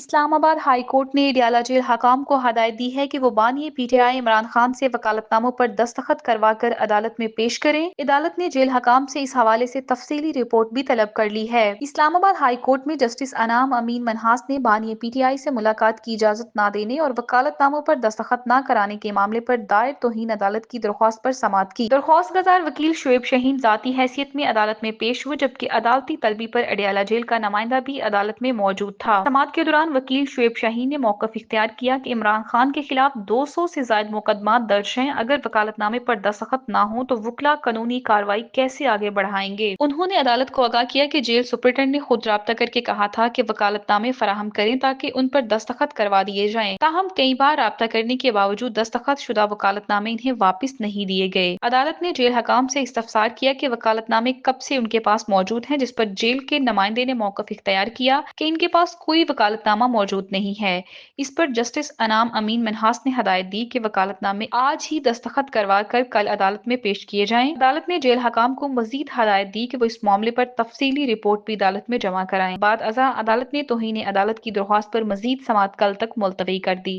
اسلام آباد high court نے Adiala jail حکام کو ہدایت دی ہے کہ وہ بانی P T I Imran Khan سے وکالت ناموں پر دستخط کروا کر عدالت میں پیش کریں۔ عدالت نے جیل حکام سے اس حوالے سے تفصیلی رپورٹ بھی طلب کر لی ہے۔ اسلام آباد ہائی کورٹ میں جسٹس انعام امین منہاس نے بانی پی ٹی آئی سے ملاقات کی اجازت نہ دینے اور وکالت ناموں پر دستخط نہ کرانے کے معاملے پر دائر توہین عدالت کی درخواست پر سماعت کی۔ درخواست گزار وکیل شعیب شاہین ذاتی حیثیت میں عدالت میں پیش ہوئے، جبکہ عدالتی طلبی پر اڈیالہ جیل کا نمائندہ بھی عدالت میں موجود تھا۔ سماعت کے دوران وکیل شعیب شاہین نے موقف اختیار کیا کہ عمران خان کے خلاف 200 سے زائد مقدمات درج ہیں۔ اگر وکالت نامے پر دستخط نہ ہوں تو وکلاء قانونی کارروائی کیسے آگے بڑھائیں گے؟ انہوں نے عدالت کو آگاہ کیا کہ جیل سپرنٹنڈنٹ نے خود رابطہ کر کے کہا تھا کہ وکالت نامے فراہم کریں تاکہ ان پر دستخط کروا دیے جائیں، تاہم کئی بار رابطہ کرنے کے باوجود دستخط شدہ وکالت نامے انہیں واپس نہیں دیے گئے۔ عدالت نے جیل حکام سے استفسار کیا کہ وکالت نامے کب سے ان کے پاس موجود ہیں، جس پر جیل کے نمائندے نے موقف اختیار کیا کہ ان کے پاس کوئی وکالت نامہ موجود نہیں ہے۔ اس پر جسٹس انعام امین منہاس نے ہدایت دی کہ وکالت نامے آج ہی دستخط کروا کر کل عدالت میں پیش کیے جائیں۔ عدالت نے جیل حکام کو مزید ہدایت دی کہ وہ اس معاملے پر تفصیلی رپورٹ بھی عدالت میں جمع کرائیں۔ بعد ازاں عدالت نے توہین عدالت کی درخواست پر مزید سماعت کل تک ملتوی کر دی۔